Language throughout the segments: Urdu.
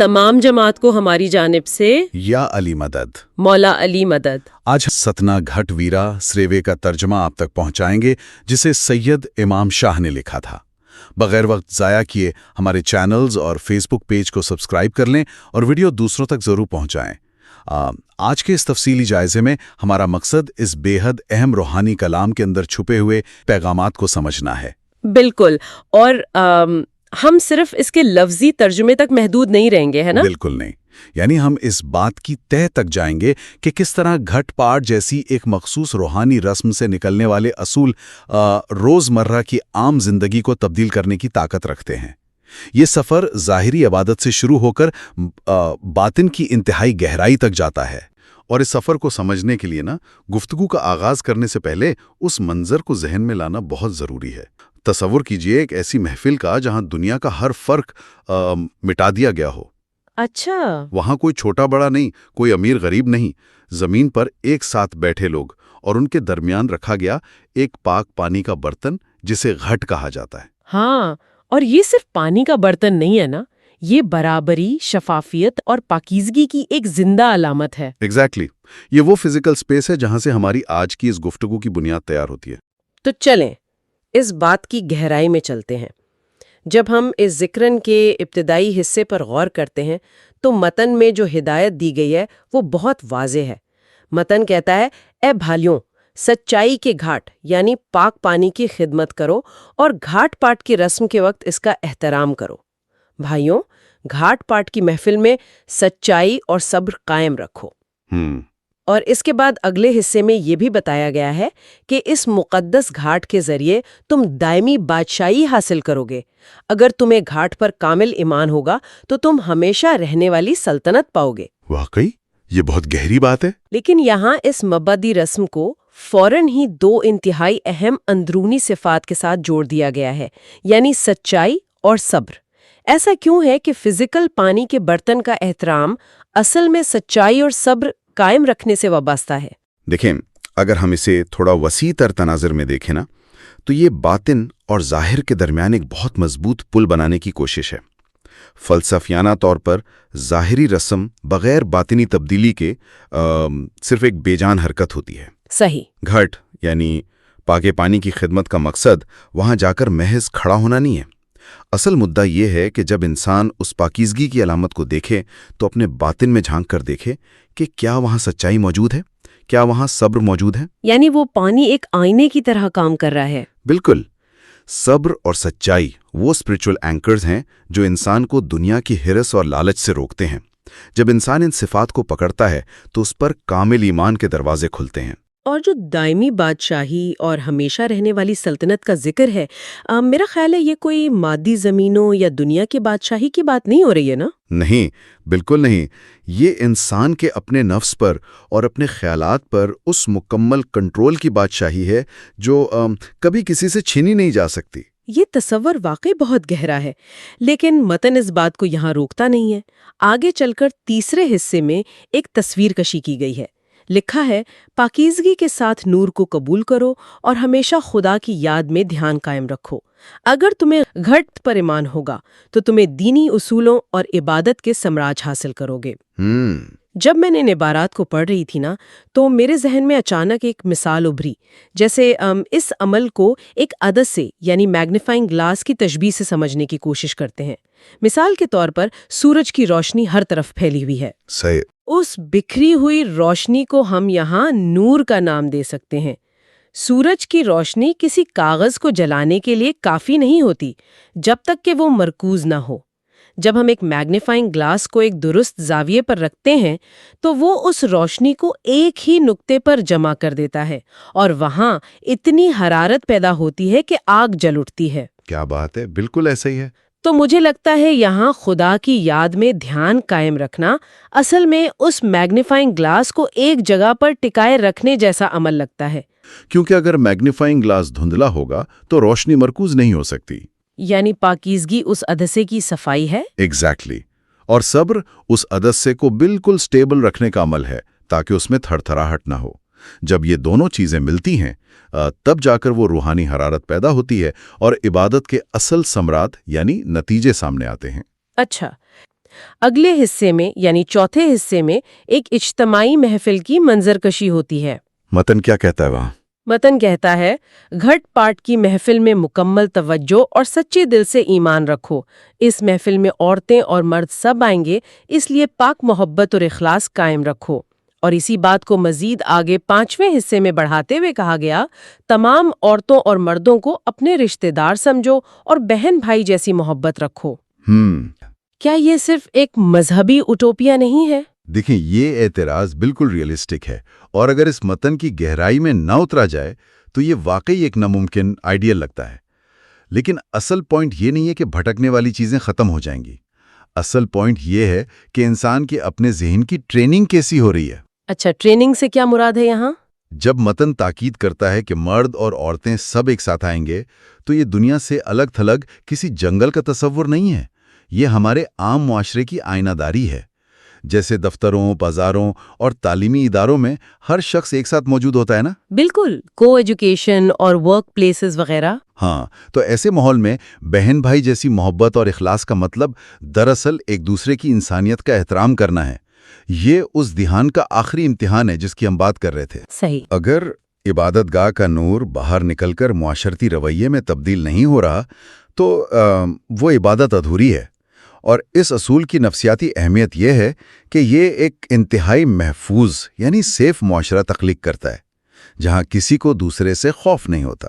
تمام جماعت کو ہماری جانب سے یا علی مدد۔ مولا علی مدد۔ آج ستنا گھٹ ویرا سریوے کا ترجمہ آپ تک پہنچائیں گے جسے سید امام شاہ نے لکھا تھا۔ بغیر وقت ضائع کیے ہمارے چینلز اور فیس بک پیج کو سبسکرائب کر لیں اور ویڈیو دوسروں تک ضرور پہنچائیں۔ آج کے اس تفصیلی جائزے میں ہمارا مقصد اس بے حد اہم روحانی کلام کے اندر چھپے ہوئے پیغامات کو سمجھنا ہے۔ بالکل، اور ہم صرف اس کے لفظی ترجمے تک محدود نہیں رہیں گے، ہے نا؟ بالکل نہیں، یعنی ہم اس بات کی تہہ تک جائیں گے کہ کس طرح گھٹ پاٹ جیسی ایک مخصوص روحانی رسم سے نکلنے والے اصول روزمرہ کی عام زندگی کو تبدیل کرنے کی طاقت رکھتے ہیں۔ یہ سفر ظاہری عبادت سے شروع ہو کر باطن کی انتہائی گہرائی تک جاتا ہے، اور اس سفر کو سمجھنے کے لیے گفتگو کا آغاز کرنے سے پہلے اس منظر کو ذہن میں لانا بہت ضروری ہے۔ تصور کیجئے ایک ایسی محفل کا جہاں دنیا کا ہر فرق مٹا دیا گیا ہو۔ اچھا، وہاں کوئی چھوٹا بڑا نہیں، کوئی امیر غریب نہیں، زمین پر ایک ساتھ بیٹھے لوگ، اور ان کے درمیان رکھا گیا ایک پاک پانی کا برتن جسے گھٹ کہا جاتا ہے۔ ہاں، اور یہ صرف پانی کا برتن نہیں ہے نا، یہ برابری، شفافیت اور پاکیزگی کی ایک زندہ علامت ہے۔ ایگزیکٹلی، یہ وہ فزیکل سپیس ہے جہاں سے ہماری آج کی اس گفتگو کی بنیاد تیار ہوتی ہے۔ تو چلیں اس بات کی گہرائی میں چلتے ہیں۔ جب ہم اس ذکرن کے ابتدائی حصے پر غور کرتے ہیں تو متن میں جو ہدایت دی گئی ہے وہ بہت واضح ہے۔ متن کہتا ہے، اے بھائیوں، سچائی کے گھاٹ یعنی پاک پانی کی خدمت کرو اور گھاٹ پاٹ کی رسم کے وقت اس کا احترام کرو۔ بھائیوں، گھاٹ پاٹ کی محفل میں سچائی اور صبر قائم رکھو۔ اور اس کے بعد اگلے حصے میں یہ بھی بتایا گیا ہے کہ اس مقدس گھاٹ کے ذریعے تم دائمی بادشاہی حاصل کرو گے۔ اگر تمہیں گھاٹ پر کامل ایمان ہوگا تو تم ہمیشہ رہنے والی سلطنت پاؤ گے۔ واقعی یہ بہت گہری بات ہے۔ لیکن یہاں اس مبادی رسم کو فوراً ہی دو انتہائی اہم اندرونی صفات کے ساتھ جوڑ دیا گیا ہے، یعنی سچائی اور صبر۔ ایسا کیوں ہے کہ فزیکل پانی کے برتن کا احترام اصل میں سچائی اور صبر قائم رکھنے سے وابستہ ہے؟ دیکھیں، اگر ہم اسے تھوڑا وسیع تر تناظر میں دیکھیں تو یہ باطن اور ظاہر کے درمیان ایک بہت مضبوط پل بنانے کی کوشش ہے۔ فلسفیانہ طور پر ظاہری رسم بغیر باطنی تبدیلی کے صرف ایک بے جان حرکت ہوتی ہے۔ صحیح۔ گھٹ یعنی پاکے پانی کی خدمت کا مقصد وہاں جا کر محض کھڑا ہونا نہیں ہے۔ اصل مدعا یہ ہے کہ جب انسان اس پاکیزگی کی علامت کو دیکھے تو اپنے باطن میں جھانک کر دیکھے کہ کیا وہاں سچائی موجود ہے، کیا وہاں صبر موجود ہے۔ یعنی وہ پانی ایک آئینے کی طرح کام کر رہا ہے۔ بالکل، صبر اور سچائی وہ اسپرچول اینکرز ہیں جو انسان کو دنیا کی ہرس اور لالچ سے روکتے ہیں۔ جب انسان ان صفات کو پکڑتا ہے تو اس پر کامل ایمان کے دروازے کھلتے ہیں۔ اور جو دائمی بادشاہی اور ہمیشہ رہنے والی سلطنت کا ذکر ہے، میرا خیال ہے یہ کوئی مادی زمینوں یا دنیا کی بادشاہی کی بات نہیں ہو رہی ہے نا؟ نہیں، بالکل نہیں۔ یہ انسان کے اپنے نفس پر اور اپنے خیالات پر اس مکمل کنٹرول کی بادشاہی ہے جو کبھی کسی سے چھینی نہیں جا سکتی۔ یہ تصور واقعی بہت گہرا ہے، لیکن متن اس بات کو یہاں روکتا نہیں ہے۔ آگے چل کر تیسرے حصے میں ایک تصویر کشی کی گئی ہے۔ لکھا ہے، پاکیزگی کے ساتھ نور کو قبول کرو اور ہمیشہ خدا کی یاد میں دھیان قائم رکھو۔ اگر تمہیں گھٹ پر ایمان ہوگا تو تمہیں دینی اصولوں اور عبادت کے سمراج حاصل کرو گے۔ جب میں نے ان عبارات کو پڑھ رہی تھی تو میرے ذہن میں اچانک ایک مثال ابھری، جیسے اس عمل کو ایک عدد سے یعنی میگنیفائنگ گلاس کی تشبیہ سے سمجھنے کی کوشش کرتے ہیں۔ مثال کے طور پر سورج کی روشنی ہر طرف پھیلی ہوئی ہے۔ صحیح۔ اس بکھری ہوئی روشنی کو ہم یہاں نور کا نام دے سکتے ہیں۔ سورج کی روشنی کسی کاغذ کو جلانے کے لیے کافی نہیں ہوتی جب تک کہ وہ مرکوز نہ ہو۔ جب ہم ایک میگنیفائنگ گلاس کو ایک درست زاویے پر رکھتے ہیں تو وہ اس روشنی کو ایک ہی نقطے پر جمع کر دیتا ہے، اور وہاں اتنی حرارت پیدا ہوتی ہے کہ آگ جل اٹھتی ہے۔ کیا بات ہے، بالکل ایسا ہی ہے۔ تو مجھے لگتا ہے یہاں خدا کی یاد میں دھیان قائم رکھنا اصل میں اس میگنیفائنگ گلاس کو ایک جگہ پر ٹکائے رکھنے جیسا عمل لگتا ہے۔ کیونکہ اگر میگنیفائنگ گلاس دھندلا ہوگا تو روشنی مرکوز نہیں ہو سکتی۔ یعنی پاکیزگی اس عدسے کی صفائی ہے۔ ایگزیکٹلی۔ اور صبر اس عدسے کو بالکل سٹیبل رکھنے کا عمل ہے تاکہ اس میں تھڑ تھڑاہٹ نہ ہو۔ جب یہ دونوں چیزیں ملتی ہیں تب جا کر وہ روحانی حرارت پیدا ہوتی ہے اور عبادت کے اصل ثمرات یعنی نتیجے سامنے آتے ہیں۔ اچھا، اگلے حصے میں یعنی چوتھے حصے میں ایک اجتماعی محفل کی منظرکشی ہوتی ہے۔ متن کیا کہتا ہے وہاں؟ متن کہتا ہے گھٹ پاٹ کی محفل میں مکمل توجہ اور سچے دل سے ایمان رکھو۔ اس محفل میں عورتیں اور مرد سب آئیں گے، اس لیے پاک محبت اور اخلاص قائم رکھو۔ اور اسی بات کو مزید آگے 5ویں حصے میں بڑھاتے ہوئے کہا گیا، تمام عورتوں اور مردوں کو اپنے رشتہ دار سمجھو اور بہن بھائی جیسی محبت رکھو۔ کیا یہ صرف ایک مذہبی اوٹوپیا نہیں ہے؟ دیکھیں، یہ اعتراض بالکل ریئلسٹک ہے، اور اگر اس متن کی گہرائی میں نہ اترا جائے تو یہ واقعی ایک ناممکن آئیڈیل لگتا ہے۔ لیکن اصل پوائنٹ یہ نہیں ہے کہ بھٹکنے والی چیزیں ختم ہو جائیں گی۔ اصل پوائنٹ یہ ہے کہ انسان کے اپنے ذہن کی ٹریننگ کیسی ہو رہی ہے۔ اچھا، ٹریننگ سے کیا مراد ہے یہاں؟ جب متن تاکید کرتا ہے کہ مرد اور عورتیں سب ایک ساتھ آئیں گے، تو یہ دنیا سے الگ تھلگ کسی جنگل کا تصور نہیں ہے۔ یہ ہمارے عام معاشرے کی آئینہ داری ہے۔ جیسے دفتروں، بازاروں اور تعلیمی اداروں میں ہر شخص ایک ساتھ موجود ہوتا ہے نا؟ بالکل، کو ایجوکیشن اور ورک پلیسز وغیرہ۔ ہاں، تو ایسے ماحول میں بہن بھائی جیسی محبت اور اخلاص کا مطلب دراصل ایک دوسرے کی انسانیت کا احترام کرنا ہے۔ یہ اس دھیان کا آخری امتحان ہے جس کی ہم بات کر رہے تھے۔ صحیح۔ اگر عبادت گاہ کا نور باہر نکل کر معاشرتی رویے میں تبدیل نہیں ہو رہا تو وہ عبادت ادھوری ہے۔ اور اس اصول کی نفسیاتی اہمیت یہ ہے کہ یہ ایک انتہائی محفوظ یعنی سیف معاشرہ تخلیق کرتا ہے، جہاں کسی کو دوسرے سے خوف نہیں ہوتا۔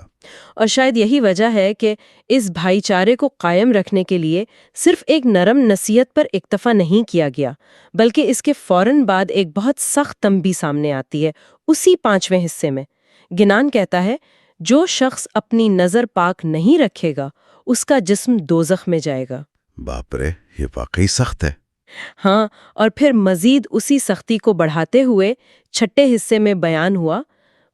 اور شاید یہی وجہ ہے کہ اس بھائی چارے کو قائم رکھنے کے لیے صرف ایک نرم نصیحت پر اکتفا نہیں کیا گیا، بلکہ اس کے فوراً بعد ایک بہت سخت تنبیہ سامنے آتی ہے۔ اسی 5ویں حصے میں گنان کہتا ہے، جو شخص اپنی نظر پاک نہیں رکھے گا اس کا جسم دوزخ میں جائے گا۔ باپ رے، یہ واقعی سخت ہے۔ ہاں، اور پھر مزید اسی سختی کو بڑھاتے ہوئے 6 حصے میں بیان ہوا،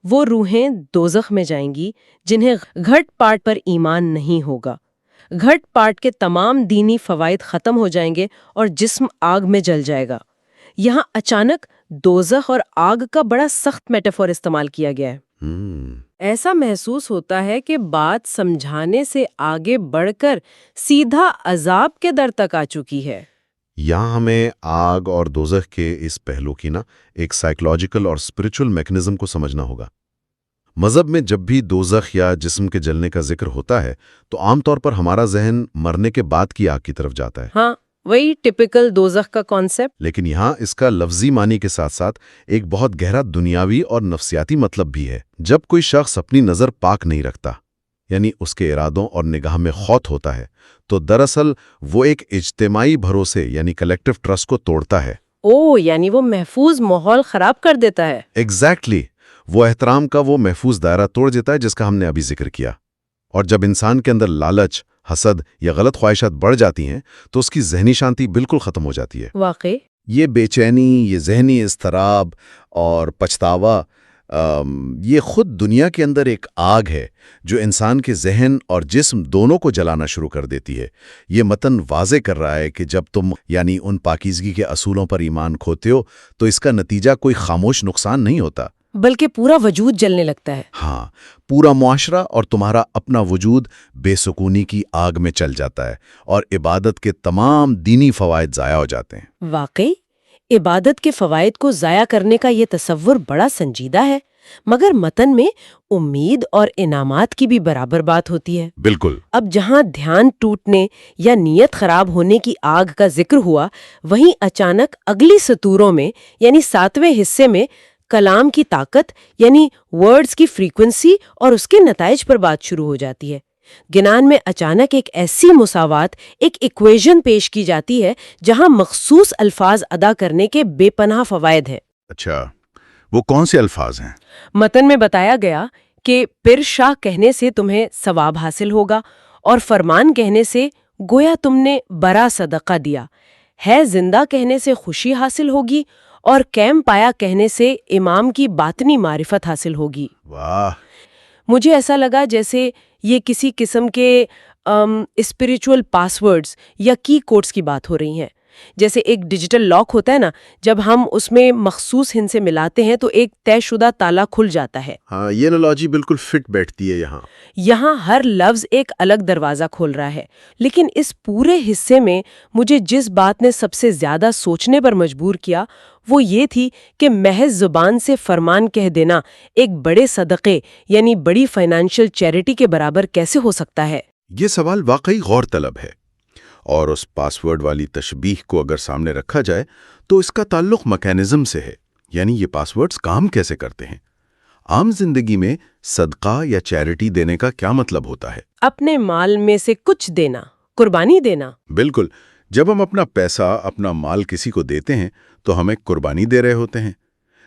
وہ روحیں دوزخ میں جائیں گی جنہیں گھٹ پاٹ پر ایمان نہیں ہوگا۔ گھٹ پاٹ کے تمام دینی فوائد ختم ہو جائیں گے اور جسم آگ میں جل جائے گا۔ یہاں اچانک دوزخ اور آگ کا بڑا سخت میٹافور استعمال کیا گیا ہے۔ ایسا محسوس ہوتا ہے کہ بات سمجھانے سے آگے بڑھ کر سیدھا عذاب کے در تک آ چکی ہے۔ یہاں ہمیں آگ اور دوزخ کے اس پہلو کی ایک سائیکولوجیکل اور اسپرچل میکنزم کو سمجھنا ہوگا۔ مذہب میں جب بھی دوزخ یا جسم کے جلنے کا ذکر ہوتا ہے تو عام طور پر ہمارا ذہن مرنے کے بعد کی آگ کی طرف جاتا ہے۔ ہاں، وہی ٹپیکل دوزخ کا کانسیپٹ۔ لیکن یہاں اس کا لفظی معنی کے ساتھ ساتھ ایک بہت گہرا دنیاوی اور نفسیاتی مطلب بھی ہے۔ جب کوئی شخص اپنی نظر پاک نہیں رکھتا، یعنی اس کے ارادوں اور نگاہ میں خاط ہوتا ہے، تو دراصل وہ ایک اجتماعی بھروسے یعنی کلیکٹیو ٹرسٹ کو توڑتا ہے۔ یعنی وہ محفوظ ماحول خراب کر دیتا ہے۔ ایگزیکٹلی، وہ احترام کا وہ محفوظ دائرہ توڑ دیتا ہے جس کا ہم نے ابھی ذکر کیا۔ اور جب انسان کے اندر لالچ، حسد یا غلط خواہشات بڑھ جاتی ہیں تو اس کی ذہنی شانتی بالکل ختم ہو جاتی ہے۔ واقعی یہ بے چینی، یہ ذہنی اضطراب اور پچھتاوا، یہ خود دنیا کے اندر ایک آگ ہے جو انسان کے ذہن اور جسم دونوں کو جلانا شروع کر دیتی ہے۔ یہ متن واضح کر رہا ہے کہ جب تم یعنی ان پاکیزگی کے اصولوں پر ایمان کھوتے ہو تو اس کا نتیجہ کوئی خاموش نقصان نہیں ہوتا، بلکہ پورا وجود جلنے لگتا ہے۔ ہاں، پورا معاشرہ اور تمہارا اپنا وجود بے سکونی کی آگ میں چل جاتا ہے اور عبادت کے تمام دینی فوائد ضائع ہو جاتے ہیں۔ واقعی عبادت کے فوائد کو ضائع کرنے کا یہ تصور بڑا سنجیدہ ہے، مگر متن میں امید اور انعامات کی بھی برابر بات ہوتی ہے۔ بالکل۔ اب جہاں دھیان ٹوٹنے یا نیت خراب ہونے کی آگ کا ذکر ہوا، وہیں اچانک اگلی سطوروں میں یعنی 7ویں حصے میں کلام کی طاقت یعنی ورڈز کی فریکوینسی اور اس کے نتائج پر بات شروع ہو جاتی ہے۔ گنان میں اچانک ایک ایسی مساوات، ایک ایکویژن پیش کی جاتی ہے جہاں مخصوص الفاظ ادا کرنے کے بے پناہ فوائد ہیں۔ اچھا، وہ کون سے الفاظ ہیں؟ متن میں بتایا گیا کہ پھر شاہ کہنے سے تمہیں ثواب حاصل ہوگا، اور فرمان کہنے سے گویا تم نے بڑا صدقہ دیا ہے، زندہ کہنے سے خوشی حاصل ہوگی، اور کیم پایا کہنے سے امام کی باطنی معرفت حاصل ہوگی۔ واہ! مجھے ایسا لگا جیسے یہ کسی قسم کے اسپریچول پاس ورڈز یا کی کوڈز کی بات ہو رہی ہیں، جیسے ایک ڈیجیٹل لاک ہوتا ہے نا، جب ہم اس میں مخصوص ہند سے ملاتے ہیں تو ایک طے شدہ تالا کھل جاتا ہے۔ ہاں، یہ انالوجی بالکل فٹ بیٹھتی ہے یہاں۔ یہاں ہر لفظ ایک الگ دروازہ کھول رہا ہے، لیکن اس پورے حصے میں مجھے جس بات نے سب سے زیادہ سوچنے پر مجبور کیا وہ یہ تھی کہ محض زبان سے فرمان کہہ دینا ایک بڑے صدقے یعنی بڑی فائنانشل چیریٹی کے برابر کیسے ہو سکتا ہے؟ یہ سوال واقعی غور طلب ہے، اور اس پاس ورڈ والی تشبیہ کو اگر سامنے رکھا جائے تو اس کا تعلق میکینزم سے ہے، یعنی یہ پاس ورڈز کام کیسے کرتے ہیں۔ عام زندگی میں صدقہ یا چیریٹی دینے کا کیا مطلب ہوتا ہے؟ اپنے مال میں سے کچھ دینا، قربانی دینا۔ بالکل، جب ہم اپنا پیسہ، اپنا مال کسی کو دیتے ہیں تو ہم ایک قربانی دے رہے ہوتے ہیں۔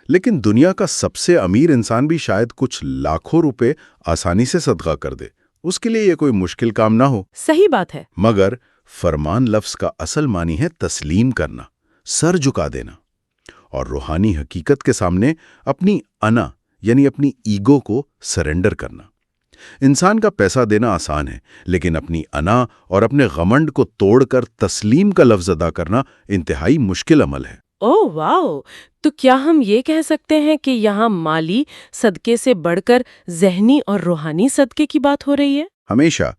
لیکن دنیا کا سب سے امیر انسان بھی شاید کچھ لاکھوں روپے آسانی سے صدقہ کر دے، اس کے لیے یہ کوئی مشکل کام نہ ہو۔ صحیح بات ہے۔ مگر فرمان لفظ کا اصل معنی ہے تسلیم کرنا، سر جھکا دینا، اور روحانی حقیقت کے سامنے اپنی انا یعنی اپنی ایگو کو سرنڈر کرنا۔ انسان کا پیسہ دینا آسان ہے، لیکن اپنی انا اور اپنے غمنڈ کو توڑ کر تسلیم کا لفظ ادا کرنا انتہائی مشکل عمل ہے۔ اوہ واو! تو کیا ہم یہ کہہ سکتے ہیں کہ یہاں مالی صدقے سے بڑھ کر ذہنی اور روحانی صدقے کی بات ہو رہی ہے؟ ہمیشہ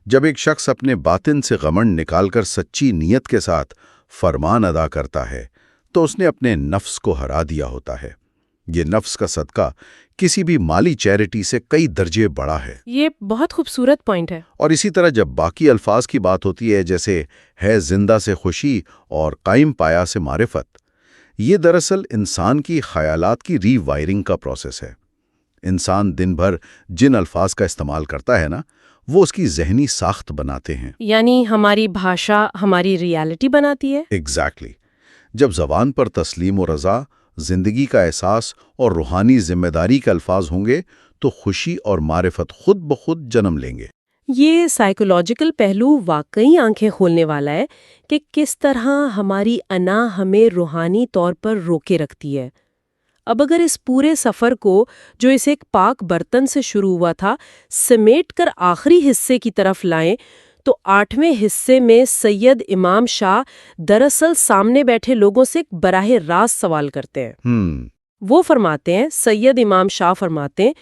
جب ایک شخص اپنے باطن سے غمنڈ نکال کر سچی نیت کے ساتھ فرمان ادا کرتا ہے تو اس نے اپنے نفس کو ہرا دیا ہوتا ہے۔ یہ نفس کا صدقہ کسی بھی مالی چیریٹی سے کئی درجے بڑا ہے۔ یہ بہت خوبصورت پوائنٹ ہے۔ اور اسی طرح جب باقی الفاظ کی بات ہوتی ہے، جیسے ہے زندہ سے خوشی اور قائم پایا سے معرفت، یہ دراصل انسان کی خیالات کی ری وائرنگ کا پروسیس ہے۔ انسان دن بھر جن الفاظ کا استعمال کرتا ہے نا، وہ اس کی ذہنی ساخت بناتے ہیں۔ یعنی ہماری بھاشا ہماری ریالٹی بناتی ہے؟ ایگزیکٹلی۔ جب زبان پر تسلیم و رضا، زندگی کا احساس اور روحانی ذمہ داری کے الفاظ ہوں گے تو خوشی اور معرفت خود بخود جنم لیں گے۔ یہ سائیکولوجیکل پہلو واقعی آنکھیں کھولنے والا ہے کہ کس طرح ہماری انا ہمیں روحانی طور پر روکے رکھتی ہے۔ اب اگر اس پورے سفر کو، جو اس ایک پاک برتن سے شروع ہوا تھا، سمیٹ کر آخری حصے کی طرف لائیں تو 8ویں حصے میں سید امام شاہ دراصل سامنے بیٹھے لوگوں سے ایک براہ راست سوال کرتے ہیں۔ وہ فرماتے ہیں، سید امام شاہ فرماتے ہیں،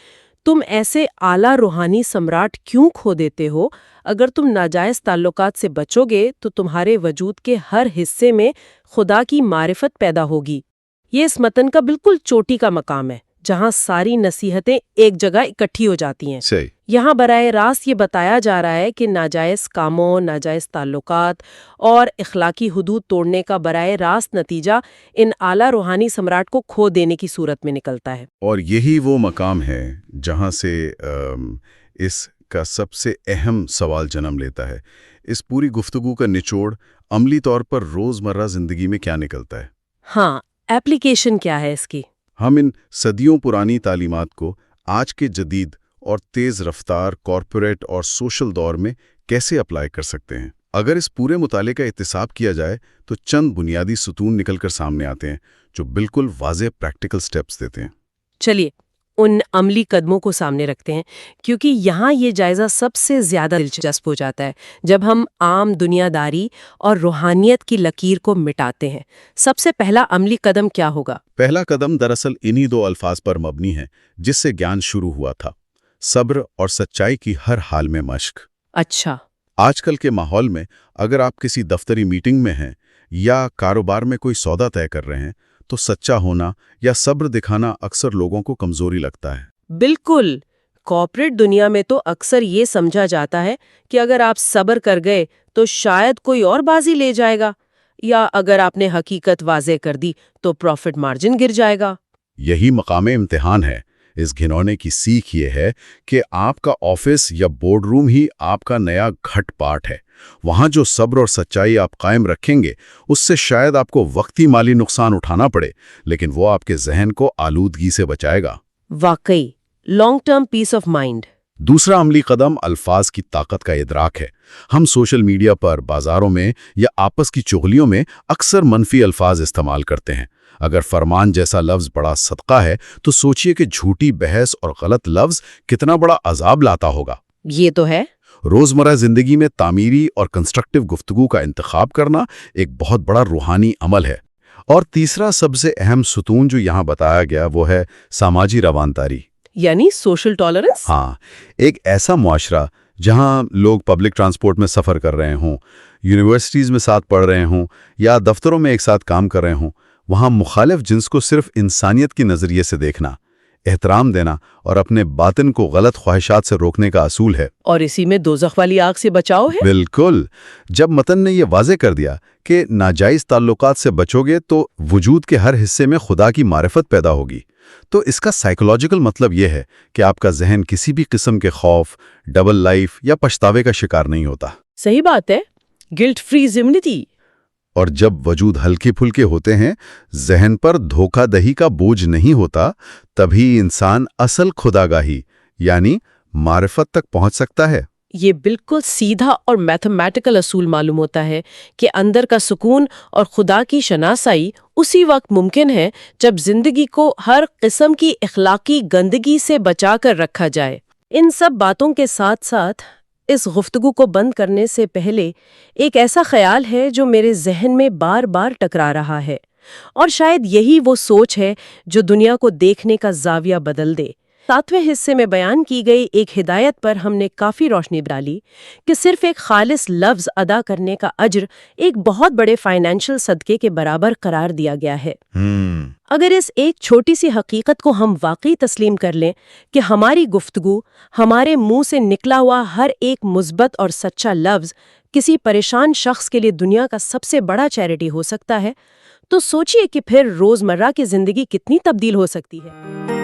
تم ایسے اعلیٰ روحانی سمراٹ کیوں کھو دیتے ہو؟ اگر تم ناجائز تعلقات سے بچو گے تو تمہارے وجود کے ہر حصے میں خدا کی معرفت پیدا ہوگی۔ یہ اس متن کا بالکل چوٹی کا مقام ہے، جہاں ساری نصیحتیں ایک جگہ اکٹھی ہو جاتی ہیں۔ صحیح۔ یہاں براہ راست یہ بتایا جا رہا ہے کہ ناجائز کاموں، ناجائز تعلقات اور اخلاقی حدود توڑنے کا براہ راست نتیجہ ان اعلیٰ روحانی سمراٹ کو کھو دینے کی صورت میں نکلتا ہے۔ اور یہی وہ مقام ہے جہاں سے اس کا سب سے اہم سوال جنم لیتا ہے۔ اس پوری گفتگو کا نچوڑ عملی طور پر روزمرہ زندگی میں کیا نکلتا ہے؟ ہاں، ایپلیکیشن کیا ہے اس کی؟ ہم ان صدیوں پرانی تعلیمات کو آج کے جدید اور تیز رفتار کارپوریٹ اور سوشل دور میں کیسے اپلائی کر سکتے ہیں؟ اگر اس پورے مطالعے کا احتساب کیا جائے تو چند بنیادی ستون نکل کر سامنے آتے ہیں جو بالکل واضح پریکٹیکل سٹیپس دیتے ہیں۔ چلیے ان عملی قدموں کو سامنے رکھتے ہیں، کیونکہ یہاں یہ جائزہ سب سے زیادہ دلچسپ ہو جاتا ہے جب ہم عام دنیا داری اور روحانیت کی لکیر کو مٹاتے ہیں۔ سب سے پہلا عملی قدم کیا ہوگا؟ پہلا قدم دراصل انہی دو الفاظ پر مبنی ہے جس سے گیان شروع ہوا تھا: صبر اور سچائی کی ہر حال میں مشق۔ اچھا۔ آج کل کے ماحول میں اگر آپ کسی دفتری میٹنگ میں ہیں یا کاروبار میں کوئی سودا طے کر رہے ہیں تو سچا ہونا یا صبر دکھانا اکثر لوگوں کو کمزوری لگتا ہے۔ بالکل۔ کارپوریٹ دنیا میں تو اکثر یہ سمجھا جاتا ہے کہ اگر آپ صبر کر گئے تو شاید کوئی اور بازی لے جائے گا، یا اگر آپ نے حقیقت واضح کر دی تو پروفٹ مارجن گر جائے گا۔ یہی مقام امتحان ہے۔ اس گھنونے کی سیکھ یہ ہے کہ آپ کا آفس یا بورڈ روم ہی آپ کا نیا گھٹ پاٹ ہے۔ وہاں جو صبر اور سچائی آپ قائم رکھیں گے، اس سے شاید آپ کو وقتی مالی نقصان اٹھانا پڑے، لیکن وہ آپ کے ذہن کو آلودگی سے بچائے گا۔ واقعی، long term peace of mind. دوسرا عملی قدم الفاظ کی طاقت کا ادراک ہے۔ ہم سوشل میڈیا پر، بازاروں میں یا آپس کی چغلیوں میں اکثر منفی الفاظ استعمال کرتے ہیں۔ اگر فرمان جیسا لفظ بڑا صدقہ ہے تو سوچئے کہ جھوٹی بحث اور غلط لفظ کتنا بڑا عذاب لاتا ہوگا۔ یہ تو ہے۔ روزمرہ زندگی میں تعمیری اور کنسٹرکٹیو گفتگو کا انتخاب کرنا ایک بہت بڑا روحانی عمل ہے۔ اور تیسرا سب سے اہم ستون جو یہاں بتایا گیا وہ ہے سماجی روانداری، یعنی سوشل ٹالرنس۔ ہاں، ایک ایسا معاشرہ جہاں لوگ پبلک ٹرانسپورٹ میں سفر کر رہے ہوں، یونیورسٹیز میں ساتھ پڑھ رہے ہوں یا دفتروں میں ایک ساتھ کام کر رہے ہوں، وہاں مخالف جنس کو صرف انسانیت کی نظریے سے دیکھنا، احترام دینا اور اپنے باطن کو غلط خواہشات سے روکنے کا اصول ہے۔ اور اسی میں دوزخ والی آگ سے بچاؤ ہے۔ بالکل، جب متن نے یہ واضح کر دیا کہ ناجائز تعلقات سے بچو گے تو وجود کے ہر حصے میں خدا کی معرفت پیدا ہوگی، تو اس کا سائیکولوجیکل مطلب یہ ہے کہ آپ کا ذہن کسی بھی قسم کے خوف، ڈبل لائف یا پچھتاوے کا شکار نہیں ہوتا۔ صحیح بات ہے، گلٹ فری زندگی۔ اور جب وجود ہلکے پھلکے ہوتے ہیں، ذہن پر دھوکہ دہی کا بوجھ نہیں ہوتا، تبھی انسان اصل خداگاہی یعنی معرفت تک پہنچ سکتا ہے۔ یہ بالکل سیدھا اور میتھمیٹیکل اصول معلوم ہوتا ہے کہ اندر کا سکون اور خدا کی شناسائی اسی وقت ممکن ہے جب زندگی کو ہر قسم کی اخلاقی گندگی سے بچا کر رکھا جائے۔ ان سب باتوں کے ساتھ ساتھ اس گفتگو کو بند کرنے سے پہلے ایک ایسا خیال ہے جو میرے ذہن میں بار بار ٹکرا رہا ہے، اور شاید یہی وہ سوچ ہے جو دنیا کو دیکھنے کا زاویہ بدل دے۔ 7ویں حصے میں بیان کی گئی ایک ہدایت پر ہم نے کافی روشنی ڈالی کہ صرف ایک خالص لفظ ادا کرنے کا اجر ایک بہت بڑے فائنینشل صدقے کے برابر قرار دیا گیا ہے۔ اگر اس ایک چھوٹی سی حقیقت کو ہم واقعی تسلیم کر لیں کہ ہماری گفتگو، ہمارے منہ سے نکلا ہوا ہر ایک مثبت اور سچا لفظ کسی پریشان شخص کے لیے دنیا کا سب سے بڑا چیریٹی ہو سکتا ہے، تو سوچئے کہ پھر روزمرہ کی زندگی کتنی تبدیل ہو سکتی ہے۔